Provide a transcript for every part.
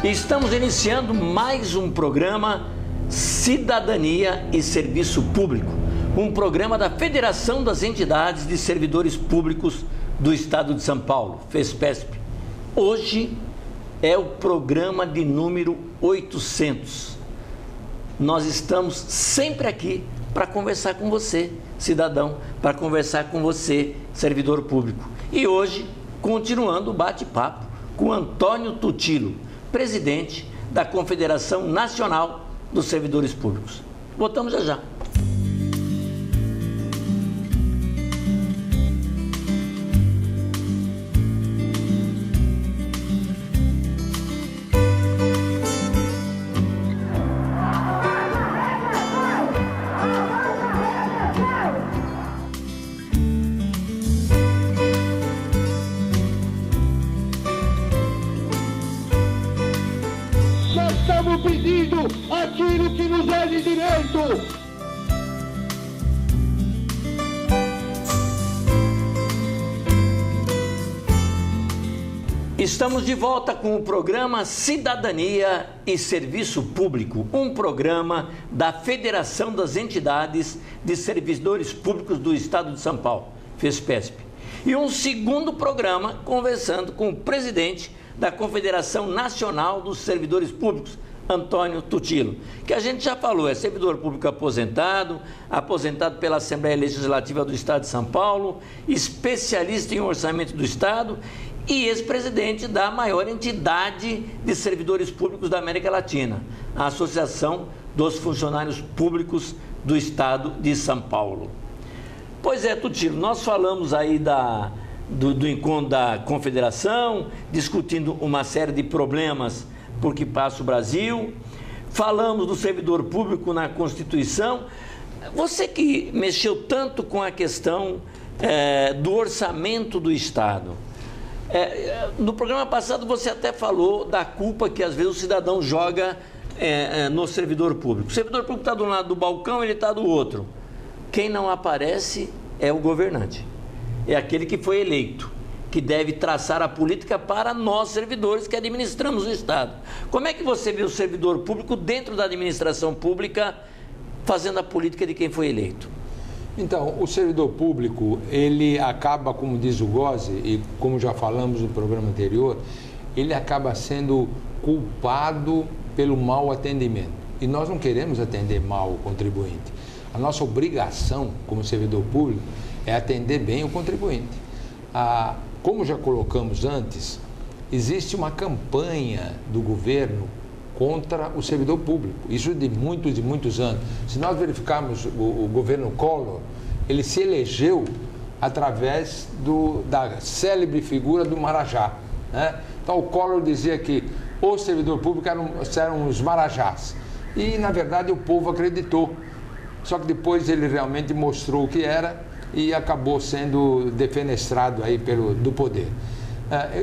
Estamos iniciando mais um programa Cidadania e Serviço Público, um programa da Federação das Entidades de Servidores Públicos do Estado de São Paulo, FESPESP. Hoje é o programa de número 800. Nós estamos sempre aqui para conversar com você, cidadão, para conversar com você, servidor público. E hoje, continuando o bate-papo com Antônio Tutilo, presidente da Confederação Nacional dos Servidores Públicos. Voltamos já já. Estamos pedindo aquilo que nos é de direito. Estamos de volta com o programa Cidadania e Serviço Público, um programa da Federação das Entidades de Servidores Públicos do Estado de São Paulo, FESPESP. E um segundo programa conversando com o presidente da Confederação Nacional dos Servidores Públicos, Antônio Tutilo, que a gente já falou, é servidor público aposentado pela Assembleia Legislativa do Estado de São Paulo, especialista em orçamento do Estado e ex-presidente da maior entidade de servidores públicos da América Latina, a Associação dos Funcionários Públicos do Estado de São Paulo. Pois é, Tutilo, nós falamos aí do encontro da Confederação, discutindo uma série de problemas por que passa o Brasil, falamos do servidor público na Constituição. Você que mexeu tanto com a questão do orçamento do Estado, no programa passado você até falou da culpa que às vezes o cidadão joga no servidor público. O servidor público está do lado do balcão, ele está do outro. Quem não aparece é o governante. É aquele que foi eleito, que deve traçar a política para nós, servidores, que administramos o Estado. Como é que você vê o servidor público dentro da administração pública fazendo a política de quem foi eleito? Então, o servidor público, ele acaba, como diz o Gozzi, e como já falamos no programa anterior, ele acaba sendo culpado pelo mau atendimento. E nós não queremos atender mal o contribuinte. A nossa obrigação como servidor público é atender bem o contribuinte. Como já colocamos antes, existe uma campanha do governo contra o servidor público, isso de muitos anos. Se nós verificarmos o governo Collor, ele se elegeu através da célebre figura do Marajá, né? Então o Collor dizia que o servidor público eram os Marajás, e na verdade o povo acreditou, só que depois ele realmente mostrou o que era e acabou sendo defenestrado aí do poder.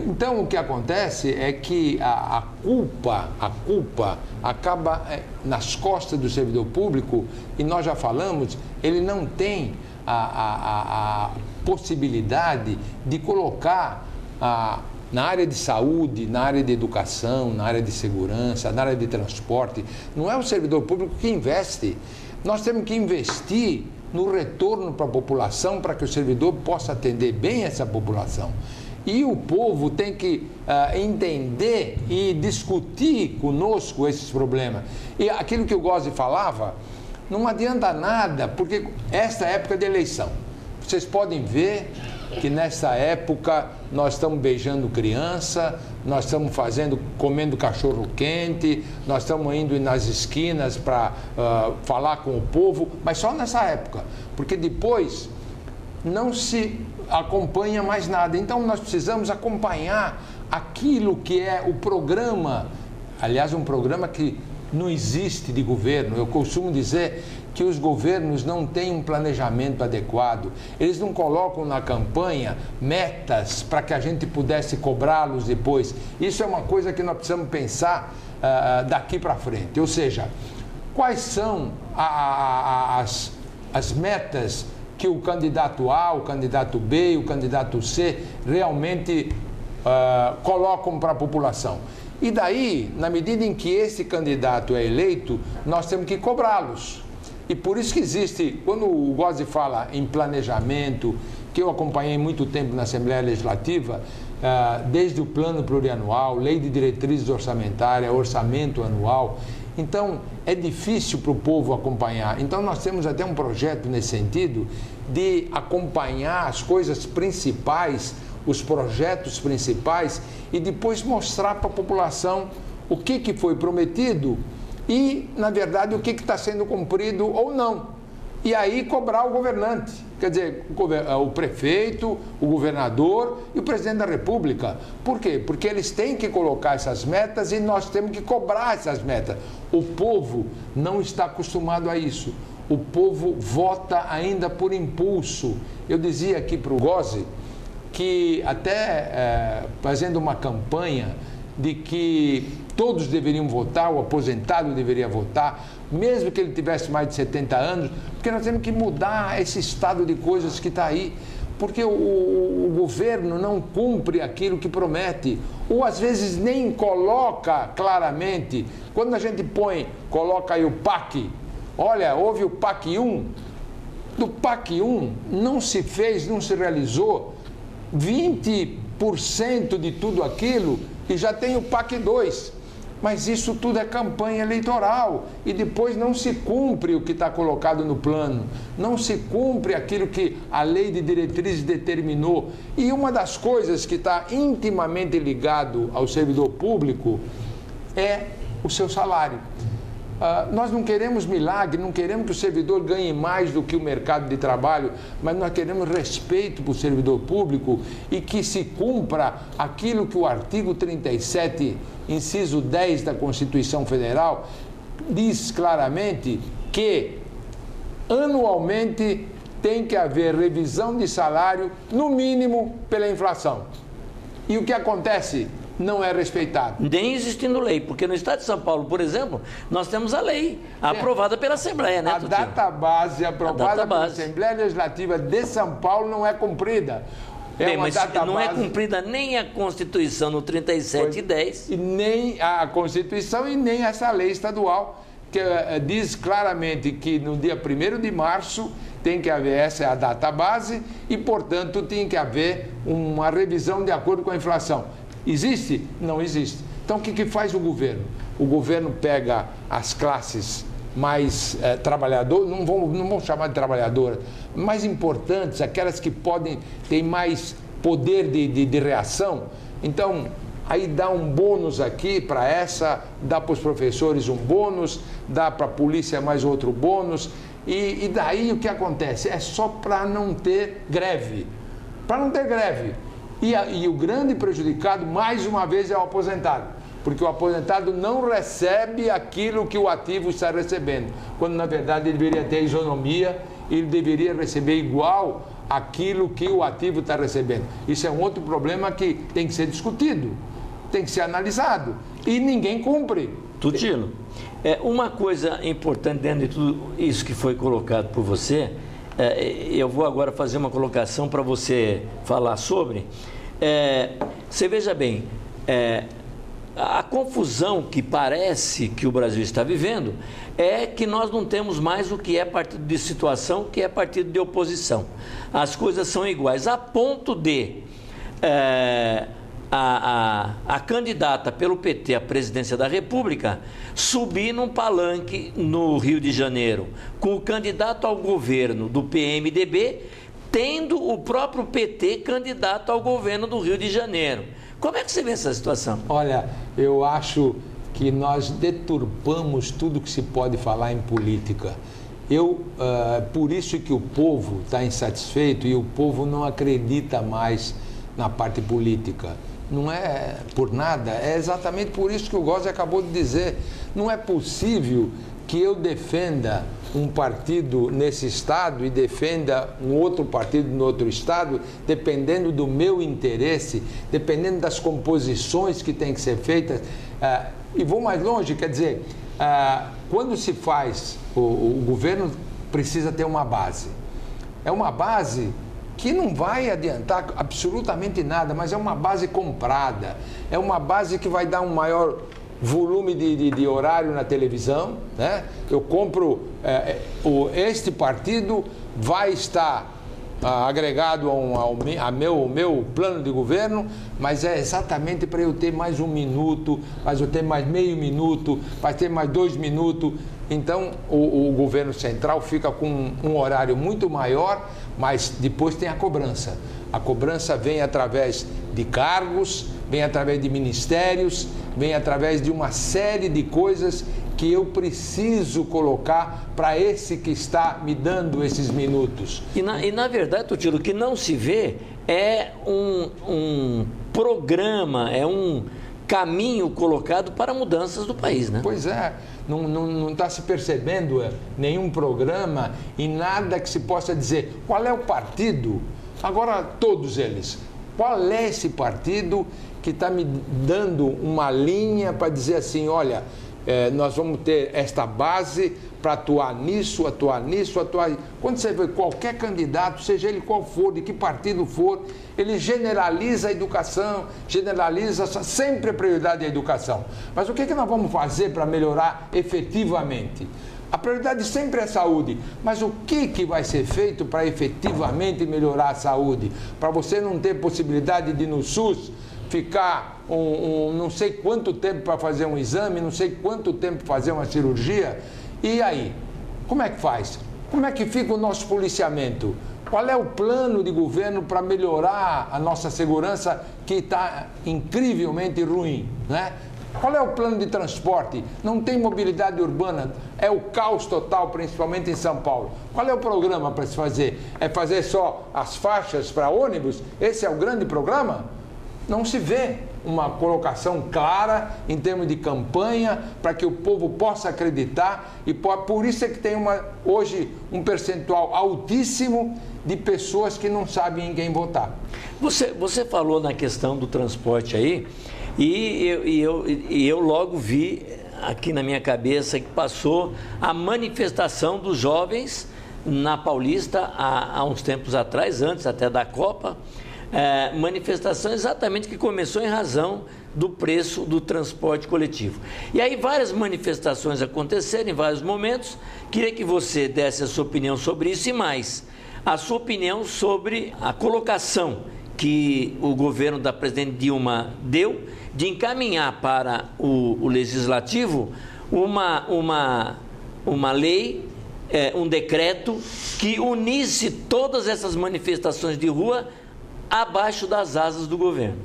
Então o que acontece é que a culpa acaba nas costas do servidor público, e nós já falamos, ele não tem a possibilidade de colocar na área de saúde, na área de educação, na área de segurança, na área de transporte. Não é o servidor público que investe. Nós temos que investir no retorno para a população, para que o servidor possa atender bem essa população. E o povo tem que entender e discutir conosco esses problemas. E aquilo que o Gozzi falava, não adianta nada, porque esta é época de eleição. Vocês podem ver que nessa época nós estamos beijando criança, nós estamos comendo cachorro quente, nós estamos indo nas esquinas para falar com o povo, mas só nessa época, porque depois não se acompanha mais nada. Então nós precisamos acompanhar aquilo que é o programa, aliás, um programa que não existe de governo. Eu costumo dizer que os governos não têm um planejamento adequado, eles não colocam na campanha metas para que a gente pudesse cobrá-los depois. Isso é uma coisa que nós precisamos pensar daqui para frente, ou seja, quais são as metas que o candidato A, o candidato B e o candidato C realmente colocam para a população. E daí, na medida em que esse candidato é eleito, nós temos que cobrá-los. E por isso que existe, quando o Gozzi fala em planejamento, que eu acompanhei muito tempo na Assembleia Legislativa, desde o plano plurianual, lei de diretrizes orçamentárias, orçamento anual. Então, é difícil para o povo acompanhar. Então, nós temos até um projeto nesse sentido de acompanhar as coisas principais, os projetos principais e depois mostrar para a população o que foi prometido e, na verdade, o que está sendo cumprido ou não. E aí cobrar o governante, quer dizer, o prefeito, o governador e o presidente da República. Por quê? Porque eles têm que colocar essas metas e nós temos que cobrar essas metas. O povo não está acostumado a isso. O povo vota ainda por impulso. Eu dizia aqui para o Gozzi que até fazendo uma campanha de que todos deveriam votar, o aposentado deveria votar, mesmo que ele tivesse mais de 70 anos, porque nós temos que mudar esse estado de coisas que está aí, porque o governo não cumpre aquilo que promete, ou às vezes nem coloca claramente. Quando a gente coloca aí o PAC, olha, houve o PAC 1, do PAC 1 não se fez, não se realizou 20% de tudo aquilo e já tem o PAC 2. Mas isso tudo é campanha eleitoral e depois não se cumpre o que está colocado no plano, não se cumpre aquilo que a lei de diretrizes determinou. E uma das coisas que está intimamente ligado ao servidor público é o seu salário. Nós não queremos milagre, não queremos que o servidor ganhe mais do que o mercado de trabalho, mas nós queremos respeito para o servidor público e que se cumpra aquilo que o artigo 37, inciso 10 da Constituição Federal, diz claramente que anualmente tem que haver revisão de salário, no mínimo pela inflação. E o que acontece? Não é respeitado. Nem existindo lei, porque no Estado de São Paulo, por exemplo, nós temos a lei aprovada pela Assembleia, né, Tutinho? A database aprovada pela Assembleia Legislativa de São Paulo não é cumprida. Bem, mas não é cumprida nem a Constituição no 37 e 10. E nem a Constituição e nem essa lei estadual, que diz claramente que no dia 1º de março tem que haver, essa é a database, e, portanto, tem que haver uma revisão de acordo com a inflação. Existe? Não existe. Então, o que faz o governo? O governo pega as classes mais trabalhadoras, não vão chamar de trabalhadoras, mais importantes, aquelas que têm mais poder de reação. Então, aí dá um bônus aqui para essa, dá para os professores um bônus, dá para a polícia mais outro bônus, e daí o que acontece? É só para não ter greve. Para não ter greve. E o grande prejudicado, mais uma vez, é o aposentado, porque o aposentado não recebe aquilo que o ativo está recebendo, quando, na verdade, ele deveria ter isonomia, ele deveria receber igual aquilo que o ativo está recebendo. Isso é um outro problema que tem que ser discutido, tem que ser analisado, e ninguém cumpre. Tutino, uma coisa importante dentro de tudo isso que foi colocado por você, eu vou agora fazer uma colocação para você falar sobre. Você veja bem, a confusão que parece que o Brasil está vivendo é que nós não temos mais o que é partido de situação, o que é partido de oposição. As coisas são iguais, a ponto de a candidata pelo PT à presidência da República subir num palanque no Rio de Janeiro, com o candidato ao governo do PMDB, tendo o próprio PT candidato ao governo do Rio de Janeiro. Como é que você vê essa situação? Olha, eu acho que nós deturpamos tudo que se pode falar em política. Por isso que o povo está insatisfeito e o povo não acredita mais na parte política. Não é por nada, é exatamente por isso que o Gozzi acabou de dizer. Não é possível que eu defenda um partido nesse estado e defenda um outro partido no outro estado, dependendo do meu interesse, dependendo das composições que têm que ser feitas. E vou mais longe, quer dizer, quando se faz, o governo precisa ter uma base. É uma base que não vai adiantar absolutamente nada, mas é uma base comprada, é uma base que vai dar um maior volume de horário na televisão, né? Eu compro, este partido vai estar agregado ao meu plano de governo, mas é exatamente para eu ter mais 1 minuto, mas eu ter mais meio minuto, vai ter mais 2 minutos. Então o governo central fica com um horário muito maior, mas depois tem a cobrança. A cobrança vem através de cargos, vem através de ministérios, vem através de uma série de coisas que eu preciso colocar para esse que está me dando esses minutos. E na verdade, Totilo, o que não se vê é um programa, é um caminho colocado para mudanças do país, né? Pois é, não está se percebendo nenhum programa e nada que se possa dizer qual é o partido. Agora, todos eles, qual é esse partido que está me dando uma linha para dizer assim, olha, nós vamos ter esta base para atuar nisso, atuar nisso, atuar... Quando você vê qualquer candidato, seja ele qual for, de que partido for, ele generaliza a educação, generaliza sempre a prioridade é a educação. Mas o que nós vamos fazer para melhorar efetivamente? A prioridade sempre é a saúde, mas o que vai ser feito para efetivamente melhorar a saúde? Para você não ter possibilidade de ir no SUS ficar não sei quanto tempo para fazer um exame, não sei quanto tempo para fazer uma cirurgia. E aí? Como é que faz? Como é que fica o nosso policiamento? Qual é o plano de governo para melhorar a nossa segurança que está incrivelmente ruim, né? Qual é o plano de transporte? Não tem mobilidade urbana, é o caos total, principalmente em São Paulo. Qual é o programa para se fazer? É fazer só as faixas para ônibus? Esse é o grande programa? Não se vê uma colocação clara em termos de campanha para que o povo possa acreditar e por isso é que tem hoje um percentual altíssimo de pessoas que não sabem em quem votar. Você falou na questão do transporte aí e eu logo vi aqui na minha cabeça que passou a manifestação dos jovens na Paulista há uns tempos atrás, antes até da Copa. Manifestação exatamente que começou em razão do preço do transporte coletivo. E aí várias manifestações aconteceram em vários momentos. Queria que você desse a sua opinião sobre isso e mais, a sua opinião sobre a colocação que o governo da presidente Dilma deu de encaminhar para o Legislativo uma lei, um decreto que unisse todas essas manifestações de rua abaixo das asas do governo.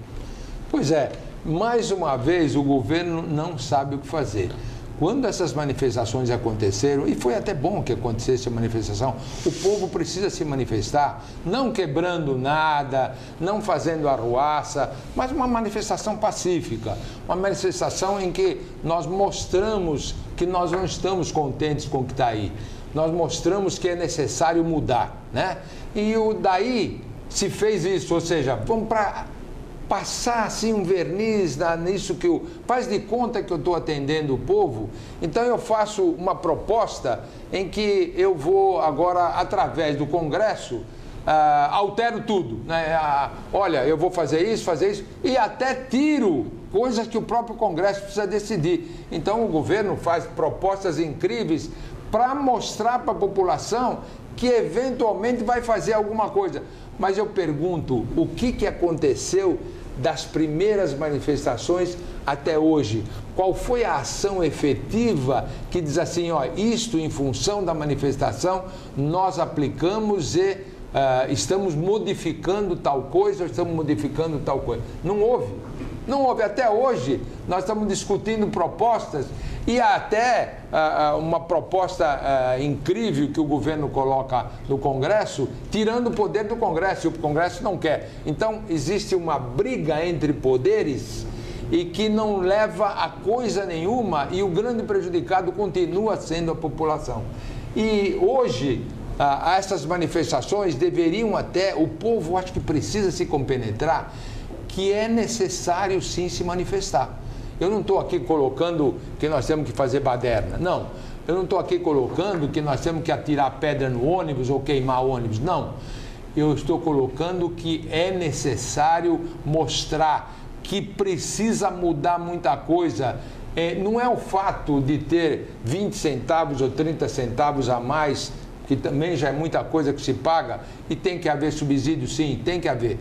Pois é, mais uma vez o governo não sabe o que fazer. Quando essas manifestações aconteceram, e foi até bom que acontecesse a manifestação, o povo precisa se manifestar, não quebrando nada, não fazendo arruaça, mas uma manifestação pacífica, uma manifestação em que nós mostramos que nós não estamos contentes com o que está aí. Nós mostramos que é necessário mudar, né? E daí se fez isso, ou seja, vamos para passar assim um verniz nisso que faz de conta que eu estou atendendo o povo. Então eu faço uma proposta em que eu vou agora, através do Congresso, altero tudo, né? Olha, eu vou fazer isso e até tiro coisas que o próprio Congresso precisa decidir. Então o governo faz propostas incríveis para mostrar para a população que eventualmente vai fazer alguma coisa. Mas eu pergunto, o que aconteceu das primeiras manifestações até hoje? Qual foi a ação efetiva que diz assim, ó, isto em função da manifestação nós aplicamos e estamos modificando tal coisa, estamos modificando tal coisa? Não houve. Não houve. Até hoje nós estamos discutindo propostas e até uma proposta incrível que o governo coloca no Congresso, tirando o poder do Congresso, e o Congresso não quer. Então, existe uma briga entre poderes e que não leva a coisa nenhuma e o grande prejudicado continua sendo a população. E hoje, essas manifestações deveriam até, o povo acho que precisa se compenetrar, que é necessário sim se manifestar. Eu não estou aqui colocando que nós temos que fazer baderna, não. Eu não estou aqui colocando que nós temos que atirar pedra no ônibus ou queimar o ônibus, não. eu estou colocando que é necessário mostrar que precisa mudar muita coisa. Não é o fato de ter 20 centavos ou 30 centavos a mais, que também já é muita coisa que se paga, e tem que haver subsídio, sim, tem que haver.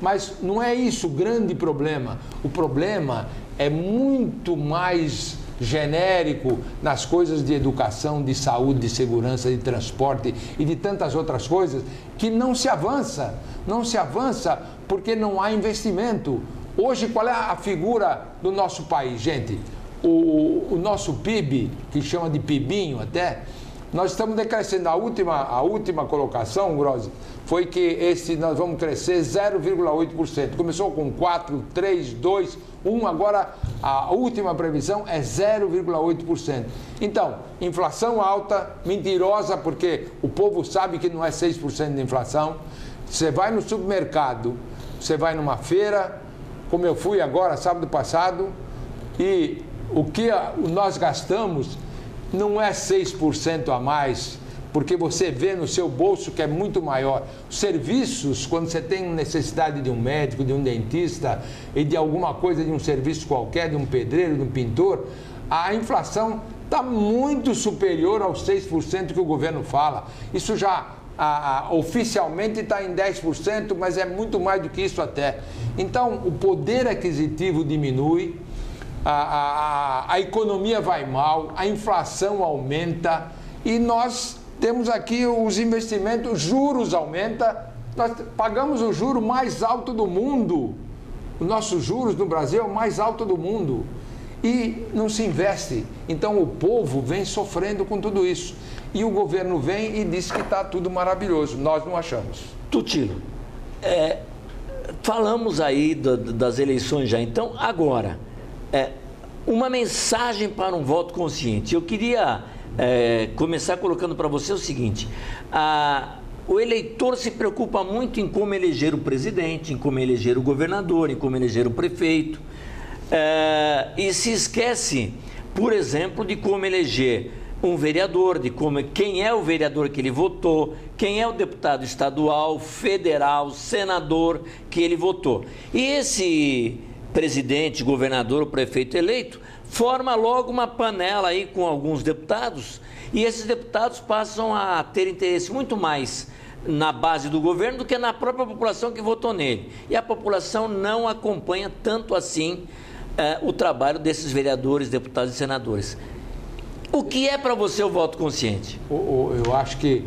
Mas não é isso o grande problema. O problema é muito mais genérico nas coisas de educação, de saúde, de segurança, de transporte e de tantas outras coisas que não se avança. Não se avança porque não há investimento. Hoje, qual é a figura do nosso país, gente? O nosso PIB, que chama de PIBinho até, nós estamos decrescendo. A última colocação, Grossi, foi que nós vamos crescer 0,8%. Começou com 4, 3, 2, 1, agora a última previsão é 0,8%. Então, inflação alta, mentirosa, porque o povo sabe que não é 6% de inflação. Você vai no supermercado, você vai numa feira, como eu fui agora, sábado passado, e o que nós gastamos não é 6% a mais, porque você vê no seu bolso que é muito maior. Os serviços, quando você tem necessidade de um médico, de um dentista e de alguma coisa, de um serviço qualquer, de um pedreiro, de um pintor, a inflação está muito superior aos 6% que o governo fala. Isso já oficialmente está em 10%, mas é muito mais do que isso até. Então, o poder aquisitivo diminui, a economia vai mal, a inflação aumenta e nós temos aqui os investimentos, juros aumenta, nós pagamos o juro mais alto do mundo. Os nossos juros no Brasil é o mais alto do mundo e não se investe. Então o povo vem sofrendo com tudo isso. E o governo vem e diz que está tudo maravilhoso. Nós não achamos. Tutilo, falamos aí das eleições já. Então, agora, uma mensagem para um voto consciente. Eu queria começar colocando para você o seguinte: o eleitor se preocupa muito em como eleger o presidente, em como eleger o governador, em como eleger o prefeito, e se esquece, por exemplo, de como eleger um vereador, de quem é o vereador que ele votou, quem é o deputado estadual, federal, senador que ele votou. E esse presidente, governador ou prefeito eleito forma logo uma panela aí com alguns deputados, e esses deputados passam a ter interesse muito mais na base do governo do que na própria população que votou nele. E a população não acompanha tanto assim o trabalho desses vereadores, deputados e senadores. O que é para você o voto consciente? Eu acho que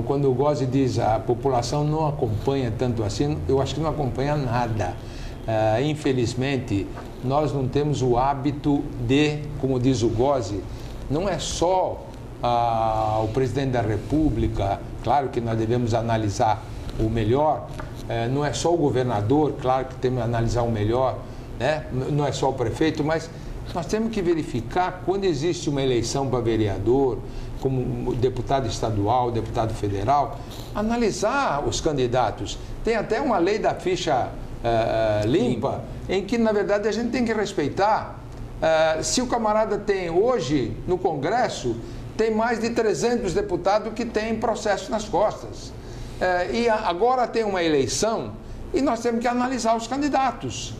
quando o Gozzi diz a população não acompanha tanto assim, eu acho que não acompanha nada. Infelizmente, nós não temos o hábito de, como diz o Gozzi, não é só o presidente da República, claro que nós devemos analisar o melhor, não é só o governador, claro que temos que analisar o melhor, né? Não é só o prefeito, mas nós temos que verificar quando existe uma eleição para vereador, como deputado estadual, deputado federal, analisar os candidatos. Tem até uma lei da ficha limpa, em que, na verdade, a gente tem que respeitar. Se o camarada tem hoje, no Congresso, tem mais de 300 deputados que têm processo nas costas. E agora tem uma eleição e nós temos que analisar os candidatos.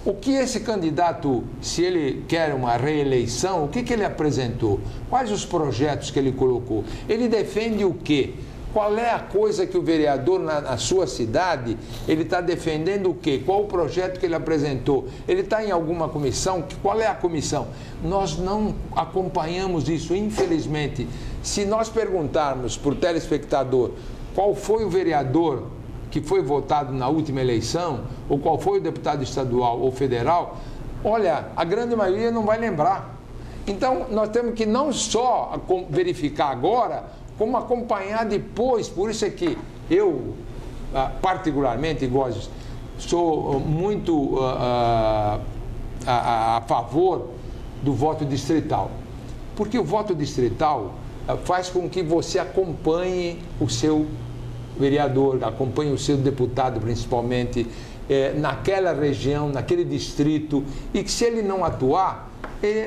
O que esse candidato, se ele quer uma reeleição, o que ele apresentou? Quais os projetos que ele colocou? Ele defende o quê? Qual é a coisa que o vereador na sua cidade, ele está defendendo o quê? Qual o projeto que ele apresentou? Ele está em alguma comissão? Qual é a comissão? Nós não acompanhamos isso, infelizmente. Se nós perguntarmos para o telespectador qual foi o vereador que foi votado na última eleição, ou qual foi o deputado estadual ou federal, olha, a grande maioria não vai lembrar. Então, nós temos que não só verificar agora, como acompanhar depois. Por isso é que eu, particularmente, Gozzi, sou muito a favor do voto distrital. Porque o voto distrital faz com que você acompanhe o seu vereador, acompanhe o seu deputado, principalmente, naquela região, naquele distrito, e que se ele não atuar,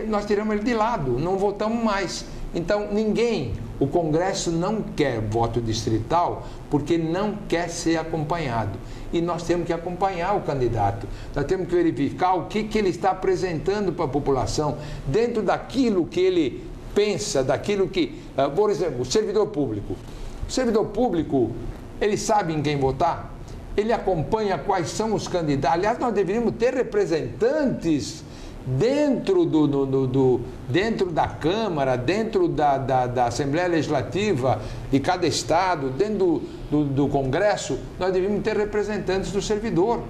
nós tiramos ele de lado, não votamos mais. Então, ninguém O Congresso não quer voto distrital porque não quer ser acompanhado. E nós temos que acompanhar o candidato. Nós temos que verificar o que ele está apresentando para a população, dentro daquilo que ele pensa, daquilo que... por exemplo, o servidor público. O servidor público, ele sabe em quem votar? Ele acompanha quais são os candidatos. Aliás, nós deveríamos ter representantes dentro dentro da Câmara, dentro da Assembleia Legislativa de cada estado, dentro do Congresso, nós deveríamos ter representantes do servidor.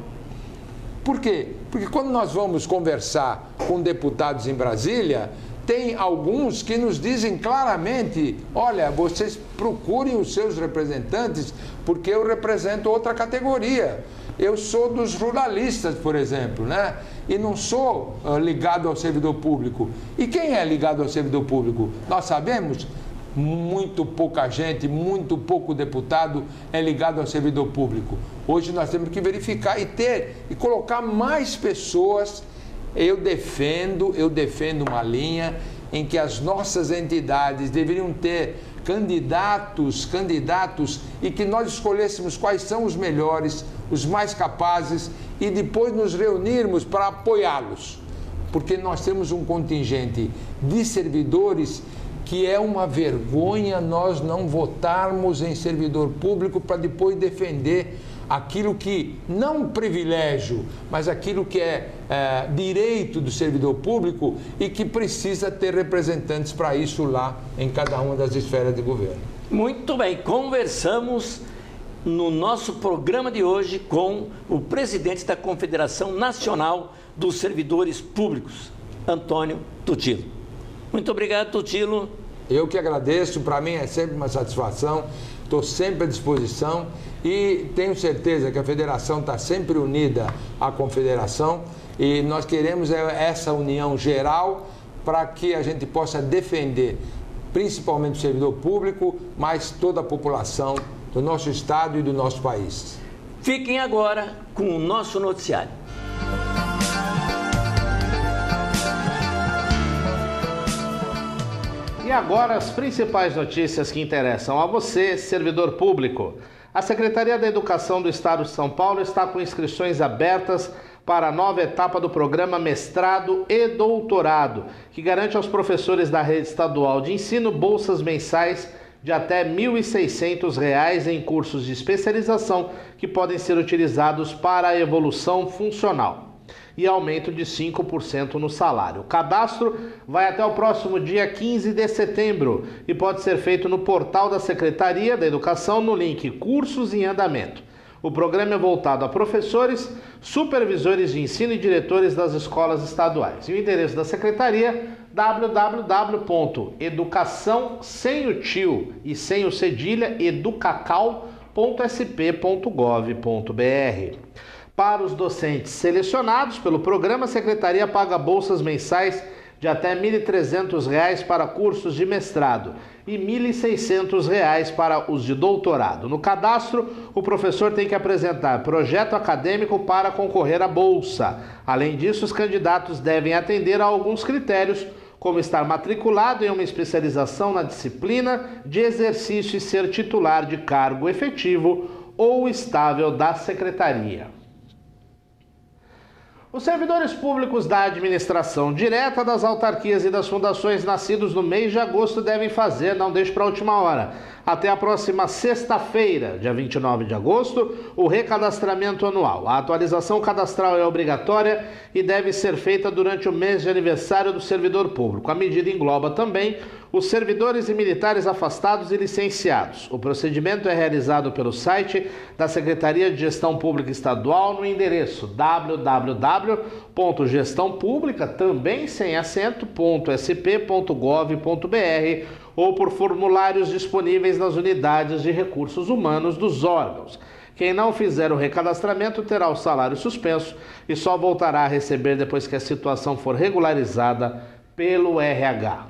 Por quê? Porque quando nós vamos conversar com deputados em Brasília, tem alguns que nos dizem claramente, olha, vocês procurem os seus representantes porque eu represento outra categoria. Eu sou dos ruralistas, por exemplo, né? E não sou ligado ao servidor público. E quem é ligado ao servidor público? Nós sabemos, muito pouca gente, muito pouco deputado é ligado ao servidor público. Hoje nós temos que verificar e colocar mais pessoas. Eu defendo uma linha em que as nossas entidades deveriam ter candidatos e que nós escolhêssemos quais são os melhores, os mais capazes e depois nos reunirmos para apoiá-los. Porque nós temos um contingente de servidores que é uma vergonha nós não votarmos em servidor público para depois defender aquilo que, não privilégio, mas aquilo que é direito do servidor público e que precisa ter representantes para isso lá em cada uma das esferas de governo. Muito bem, conversamos no nosso programa de hoje com o presidente da Confederação Nacional dos Servidores Públicos, Antônio Tutilo. Muito obrigado, Tutilo. Eu que agradeço, para mim é sempre uma satisfação, estou sempre à disposição e tenho certeza que a federação está sempre unida à confederação e nós queremos essa união geral para que a gente possa defender principalmente o servidor público, mas toda a população do nosso estado e do nosso país. Fiquem agora com o nosso noticiário. E agora as principais notícias que interessam a você, servidor público. A Secretaria da Educação do Estado de São Paulo está com inscrições abertas para a nova etapa do programa Mestrado e Doutorado, que garante aos professores da rede estadual de ensino bolsas mensais de até R$ 1.600 em cursos de especialização que podem ser utilizados para a evolução funcional e aumento de 5% no salário. O cadastro vai até o próximo dia 15 de setembro e pode ser feito no portal da Secretaria da Educação no link Cursos em Andamento. O programa é voltado a professores, supervisores de ensino e diretores das escolas estaduais. E o endereço da Secretaria, www.educação sem o tio e sem o cedilha, educacal.sp.gov.br. Para os docentes selecionados pelo programa, a Secretaria paga bolsas mensais de até R$ 1.300 para cursos de mestrado e R$ 1.600 para os de doutorado. No cadastro, o professor tem que apresentar projeto acadêmico para concorrer à bolsa. Além disso, os candidatos devem atender a alguns critérios, como estar matriculado em uma especialização na disciplina de exercício e ser titular de cargo efetivo ou estável da Secretaria. Os servidores públicos da administração direta das autarquias e das fundações nascidos no mês de agosto devem fazer, não deixe para a última hora, até a próxima sexta-feira, dia 29 de agosto, o recadastramento anual. A atualização cadastral é obrigatória e deve ser feita durante o mês de aniversário do servidor público. A medida engloba também os servidores e militares afastados e licenciados. O procedimento é realizado pelo site da Secretaria de Gestão Pública Estadual no endereço www.gestãopublica, também sem acento, .sp.gov.br ou por formulários disponíveis nas unidades de recursos humanos dos órgãos. Quem não fizer o recadastramento terá o salário suspenso e só voltará a receber depois que a situação for regularizada pelo RH.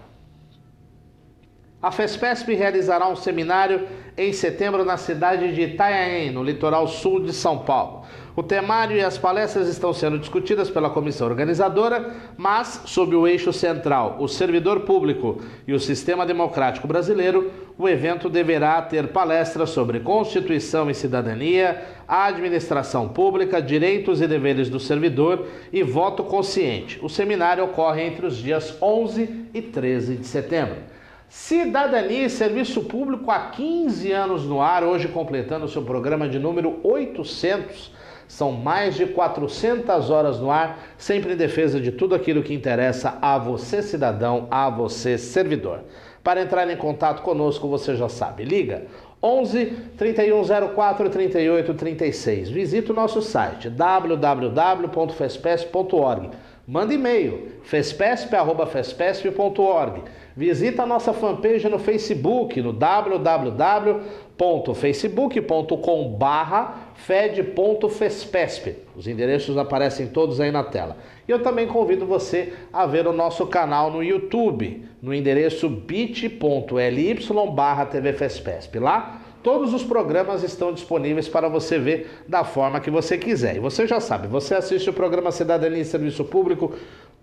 A FESPESP realizará um seminário em setembro na cidade de Itanhaém, no litoral sul de São Paulo. O temário e as palestras estão sendo discutidas pela comissão organizadora, mas sob o eixo central, o servidor público e o sistema democrático brasileiro, o evento deverá ter palestras sobre Constituição e cidadania, administração pública, direitos e deveres do servidor e voto consciente. O seminário ocorre entre os dias 11 e 13 de setembro. Cidadania e Serviço Público há 15 anos no ar, hoje completando seu programa de número 800. São mais de 400 horas no ar, sempre em defesa de tudo aquilo que interessa a você, cidadão, a você, servidor. Para entrar em contato conosco, você já sabe, liga 11 3104 3836. Visite o nosso site www.fespesp.org. Manda e-mail fespesp@fespesp.org. Visita a nossa fanpage no Facebook, no www.facebook.com/fed.fespesp. Os endereços aparecem todos aí na tela. E eu também convido você a ver o nosso canal no YouTube, no endereço bit.ly/tvfespesp. Lá, todos os programas estão disponíveis para você ver da forma que você quiser. E você já sabe, você assiste o programa Cidadania e Serviço Público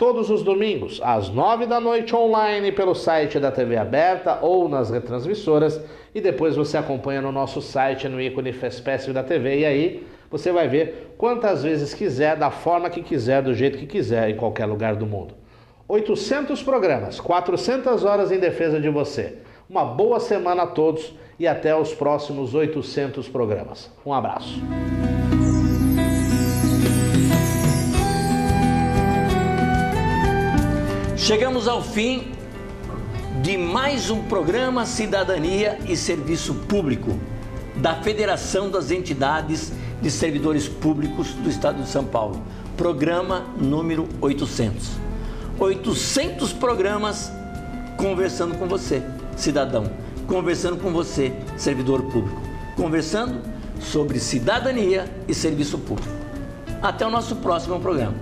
todos os domingos, às 9 da noite, online, pelo site da TV Aberta ou nas retransmissoras. E depois você acompanha no nosso site, no ícone FESPESP da TV. E aí você vai ver quantas vezes quiser, da forma que quiser, do jeito que quiser, em qualquer lugar do mundo. 800 programas, 400 horas em defesa de você. Uma boa semana a todos e até os próximos 800 programas. Um abraço. Chegamos ao fim de mais um programa Cidadania e Serviço Público da Federação das Entidades de Servidores Públicos do Estado de São Paulo. Programa número 800. 800 programas conversando com você, cidadão. Conversando com você, servidor público. Conversando sobre cidadania e serviço público. Até o nosso próximo programa.